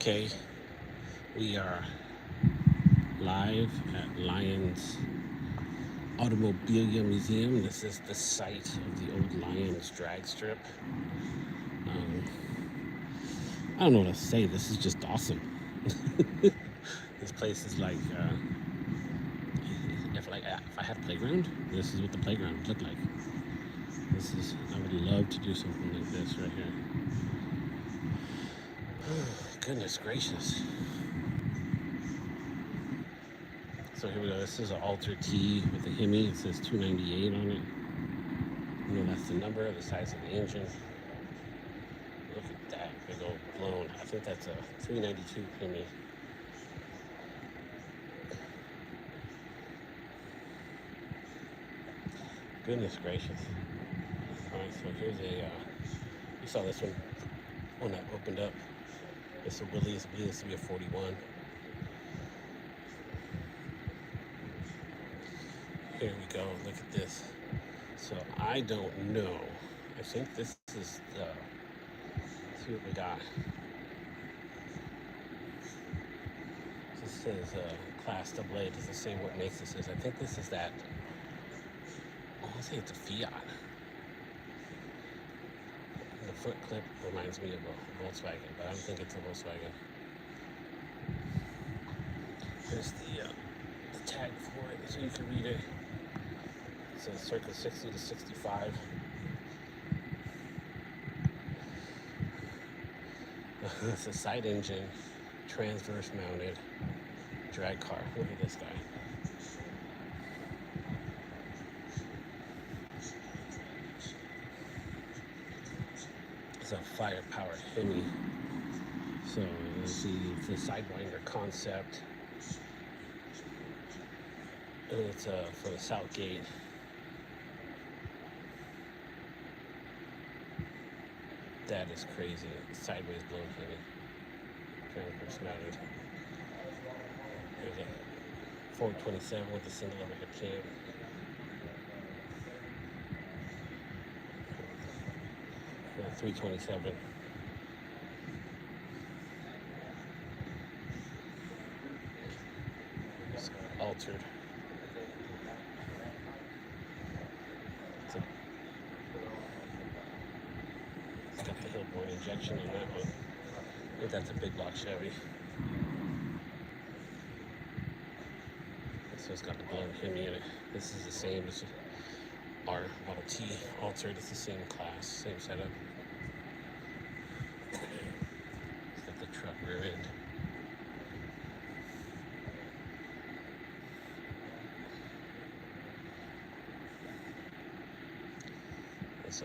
Okay, we are live at Lions Automobilia Museum. This is the site of the old Lions Dragstrip. Um, I don't know what to say. This is just awesome. This place is like, if I had a playground, this is what the playground would look like. I would love to do something like this right here. Goodness gracious. So here we go. This is an Alter T with a Hemi. It says 298 on it. That's the number, the size of the engine. Look at that big old blown. I think that's a 392 Hemi. Goodness gracious. Alright, so here's you saw this one when that opened up. It's a Willys. I believe this to be a 41. Here we go. Look at this. So I don't know. I think this is let's see what we got. This says Class AA. It doesn't say what makes this is. I think this is that. I want to say it's a Fiat. The foot clip reminds me of a Volkswagen, but I don't think it's a Volkswagen. Here's the tag for it, so you can read it. It says circa 60 to 65. It's a side engine, transverse mounted drag car. Look at this guy. It's a firepower Hemi. So let's see, it's a Sidewinder concept. And it's for the South Gate. That is crazy. Sideways blown Hemi. Transverse mounted. There's a 427 with a single overhead cam. Yeah, 327. It's altered. It's got the Hillborn injection in that one. I think that's a big block Chevy. So it's got the blown Hemi in it. This is the same as our Model T altered. It's the same class, same setup. It's got the truck rear end. It's a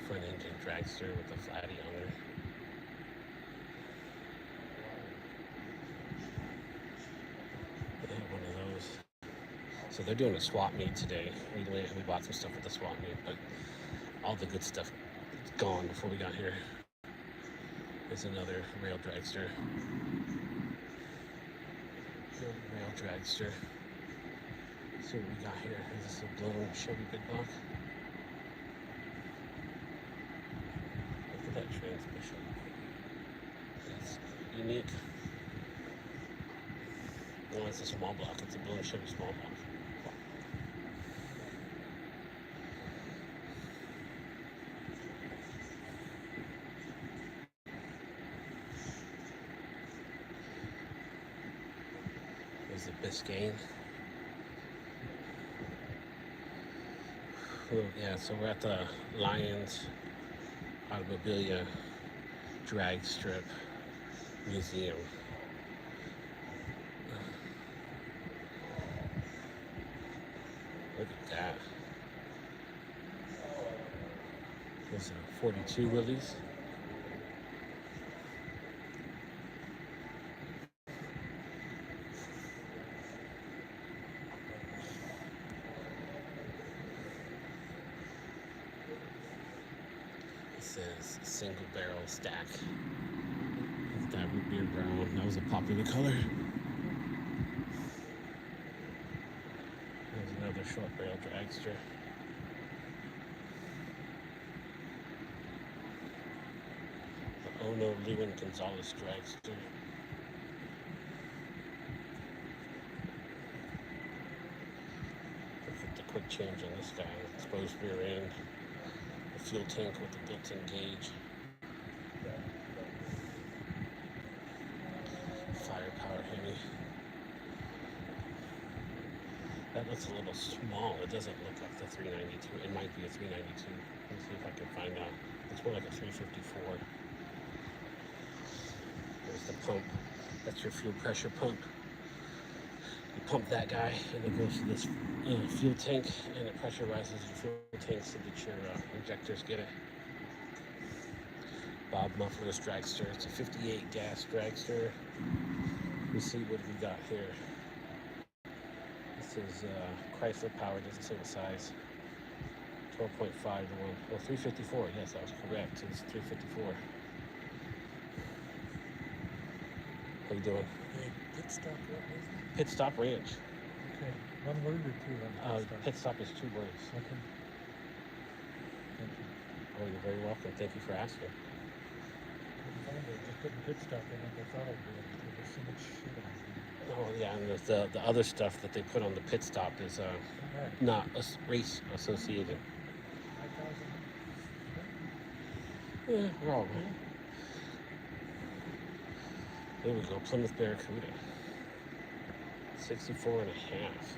front engine dragster with a flatty on there. One of those. So they're doing a swap meet today. We bought some stuff at the swap meet, but all the good stuff is gone before we got here. There's another rail dragster. Rail dragster. See what we got here. This is a blown Chevy big block. Look at that transmission. It's unique. No, it's a small block. It's a blown Chevy small block. There's the Biscayne. Oh, yeah, so we're at the Lions Automobilia Dragstrip Museum. Look at that. There's a 42 Willys. It says single barrel stack. That root beer brown. That was a popular color. There's another short barrel dragster. The Ono Lewin Gonzalez dragster. the quick change on this guy. Exposed rear end, a fuel tank with a built-in gauge. Firepower Hemi. That looks a little small. It doesn't look like the 392. It might be a 392. Let me see if I can find out. It's more like a 354. There's the pump. That's your fuel pressure pump. You pump that guy, and it goes to this fuel tank, and it pressurizes your fuel tank so that your injectors get it. Bob Muffler's Dragster. It's a 58 gas Dragster. Let's see what we got here. This is Chrysler power, doesn't say what size. 12.5 to 1. Oh, 354. Yes, I was correct. It's 354. How you doing? Hey, pit stop, what was it? Pit Stop Ranch. Okay, one word or two on Pit stop is 2 words. Okay. Thank you. Oh, you're very welcome. Thank you for asking. Couldn't find it, just putting pit stop in like I thought I'd do. There's so much shit on it. Oh yeah, and the other stuff that they put on the pit stop is Alright, not race associated. 5,000. Yeah, we're all right. There we go, Plymouth Barracuda. 64 and a half.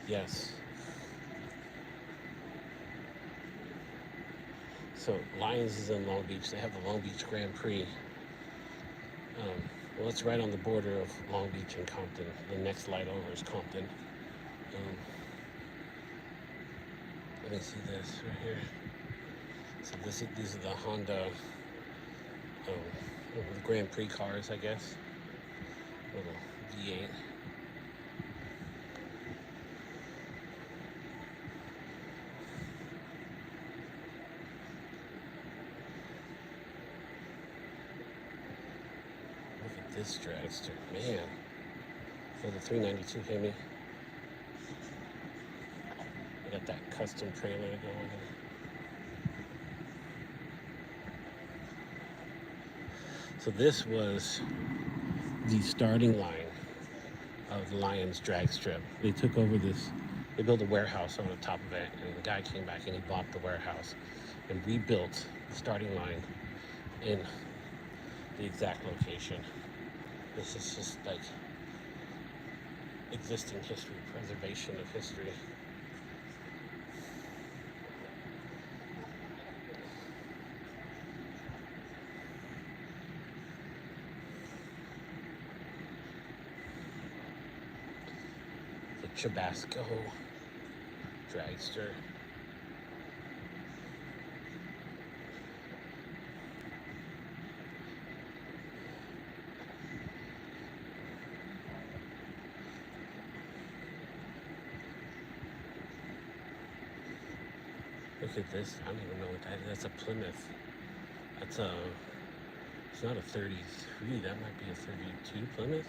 Yes. So Lions is in Long Beach. They have the Long Beach Grand Prix. Well, it's right on the border of Long Beach and Compton. The next light over is Compton. Let me see this right here. So these are the Honda the Grand Prix cars, I guess. Little V8. Look at this dragster, man. Look at the 392 Hemi. Got that custom trailer going. So this was the starting line of the Lions Dragstrip. They took over this, they built a warehouse on the top of it, and the guy came back and he bought the warehouse and rebuilt the starting line in the exact location. This is just like existing history, preservation of history. Chabasco Dragster. Look at this. I don't even know what that is. That's a Plymouth. That's a, it's not a 33. That might be a 32 Plymouth.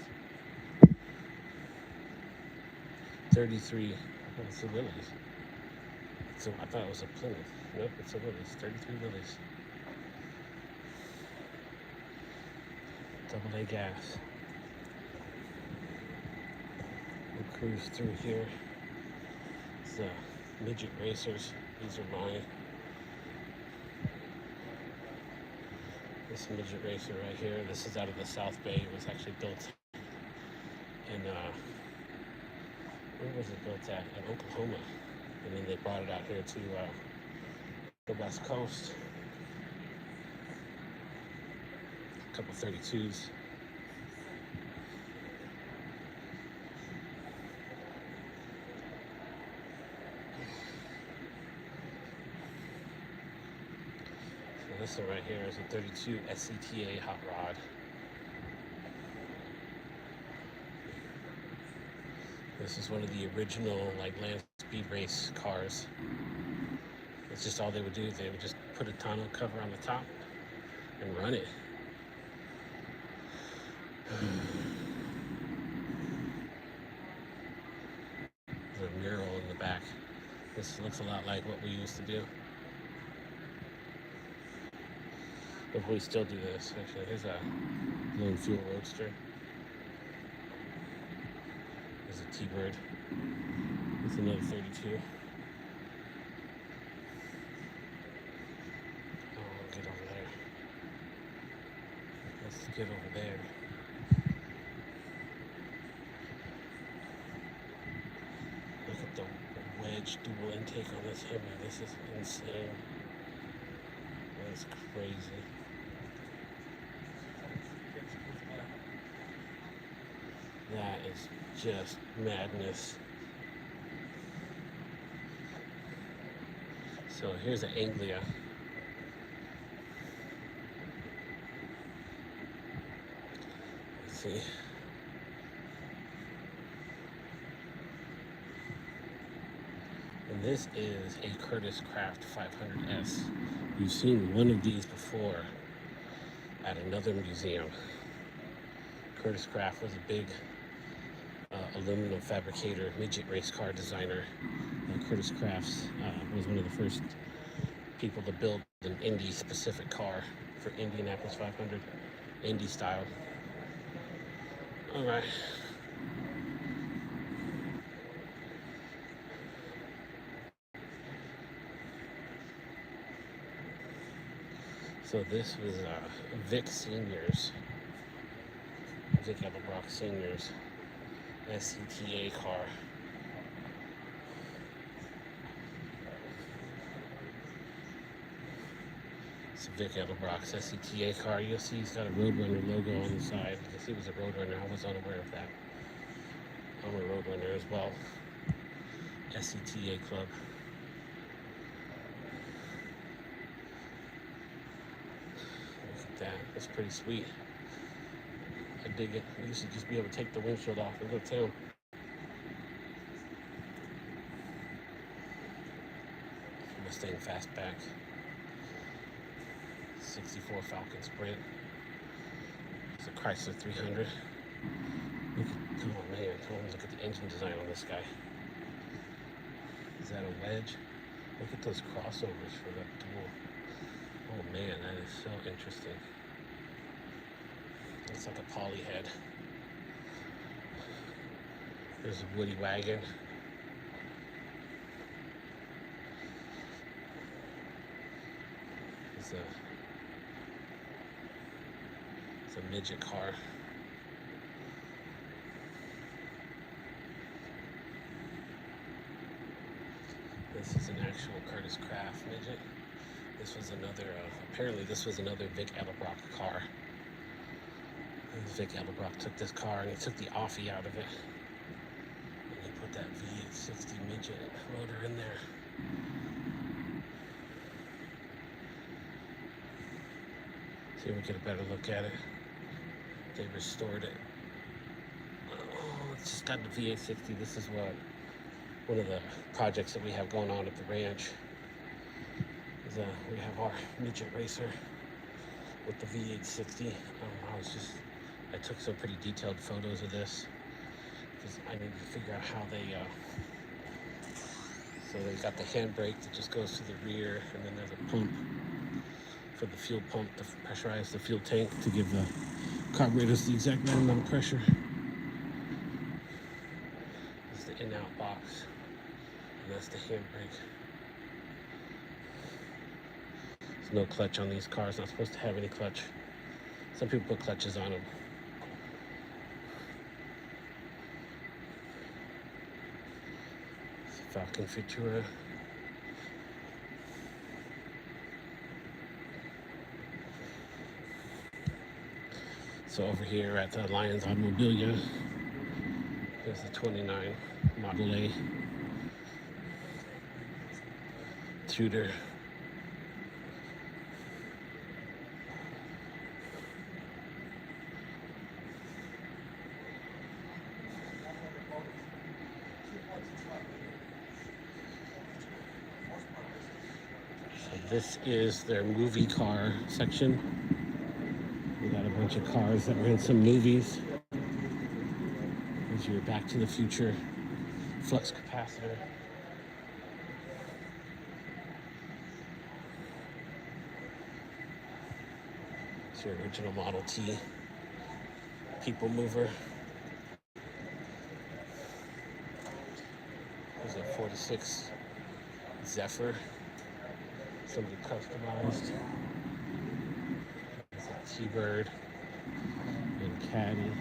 33. Oh, it's a Willys. So I thought it was a Plymouth. Nope, it's a Willys. 33 Willys. Double A gas. We'll cruise through here. It's the midget racers. These are mine. This midget racer right here. This is out of the South Bay. It was actually built in where was it built at? In Oklahoma. And then they brought it out here to the West Coast. A couple 32s. So this one right here is a 32 SCTA hot rod. This is one of the original like land speed race cars. It's just all they would do. They would just put a tonneau cover on the top and run it. There's a mural in the back. This looks a lot like what we used to do. If we still do this, actually, here's a lone fuel roadster. There's a T-Bird. It's another 32. Oh, get over there. Let's get over there. Look at the wedge dual intake on this Hemi. This is insane. That's crazy. That is just madness. So here's an Anglia. Let's see. And this is a Curtis Craft 500S. You've seen one of these before at another museum. Curtis Craft was a big aluminum fabricator, midget race car designer. Curtis Crafts was one of the first people to build an Indy specific car for Indianapolis 500, Indy style. All right. So this was Vic Seniors, Vic Edelbrock Seniors SCTA car. It's Vic Edelbrock's SCTA car. You'll see he's got a Roadrunner logo on the side. You'll see it was a Roadrunner. I was unaware of that. I'm a Roadrunner as well. SCTA Club. Look at that. That's pretty sweet. I dig it. You should just be able to take the windshield off and go to town. Mustang Fastback. 64 Falcon Sprint. It's a Chrysler 300. Look at, oh man, look at the engine design on this guy. Is that a wedge? Look at those crossovers for that dual. Oh man, that is so interesting. Looks like a poly head. There's a Woody wagon. It's a midget car. This is an actual Curtis Craft midget. This was another, apparently this was another Vic Edelbrock car. And Vic Edelbrock took this car and he took the offie out of it. And he put that V860 midget motor in there. See if we get a better look at it. They restored it. Oh, it's just got the V860. This is one of the projects that we have going on at the ranch. Is we have our midget racer with the V860. I took some pretty detailed photos of this because I needed to figure out how they. So they got the handbrake that just goes to the rear, and then there's a pump for the fuel pump to pressurize the fuel tank to give the carburetors the exact right amount of pressure. This is the in-out box, and that's the handbrake. There's no clutch on these cars. Not supposed to have any clutch. Some people put clutches on them. It's a Falcon Futura. So over here at the Lions Automobilia, there's the 29 Model A Tudor. So this is their movie car section. We got a bunch of cars that were in some movies. There's your Back to the Future flux capacitor. It's your original Model T people mover. There's a 46 Zephyr. Somebody customized. It's a T-Bird and Caddy.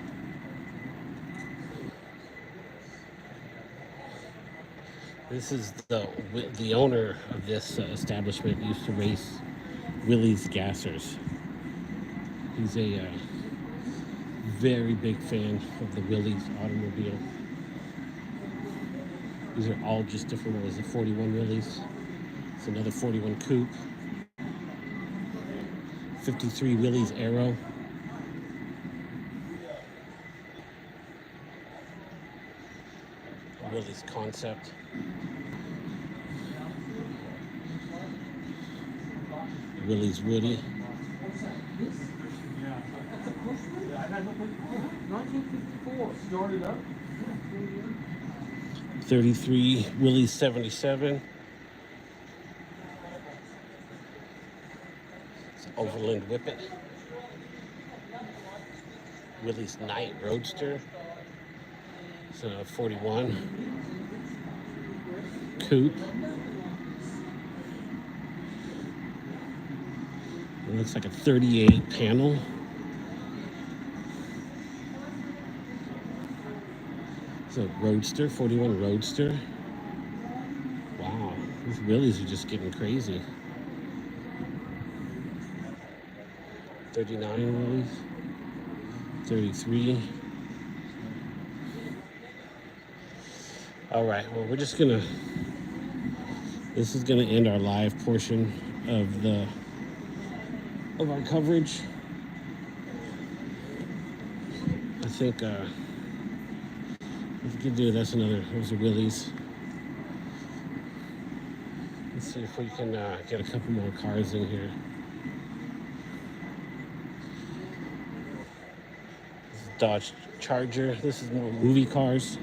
This is the owner of this establishment used to race Willys Gassers. He's a very big fan of the Willys automobile. These are all just different ones. The 41 Willys. It's another 41 Coupe. 53 Willys Aero. Willys Concept. Willys Woody. 1954 started up. 33 Willys 77. It's Overland Whippet. Willys Knight Roadster. It's a 41 Coupe. It looks like a 38 panel. It's a Roadster, 41 Roadster. Wow, these Willys are just getting crazy. 39 Willys. 33. All right, well, this is gonna end our live portion of our coverage. I think if we could do those are Willys. Let's see if we can get a couple more cars in here. This is Dodge Charger. This is more movie cars.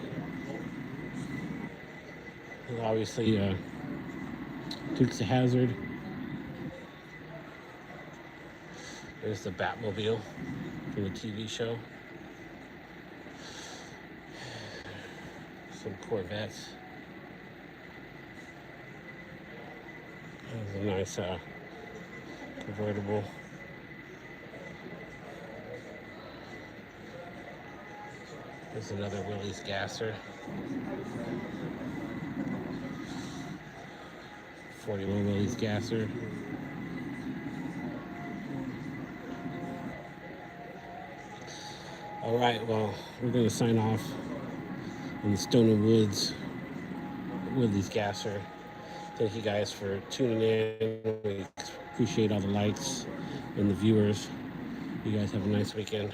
And obviously, Dukes of Hazzard. There's the Batmobile from the TV show. Some Corvettes. There's a nice convertible. There's another Willys Gasser. 41 Willys Gasser. All right, well, we're going to sign off in the Stone and Woods Willys Gasser. Thank you guys for tuning in. We appreciate all the likes and the viewers. You guys have a nice weekend.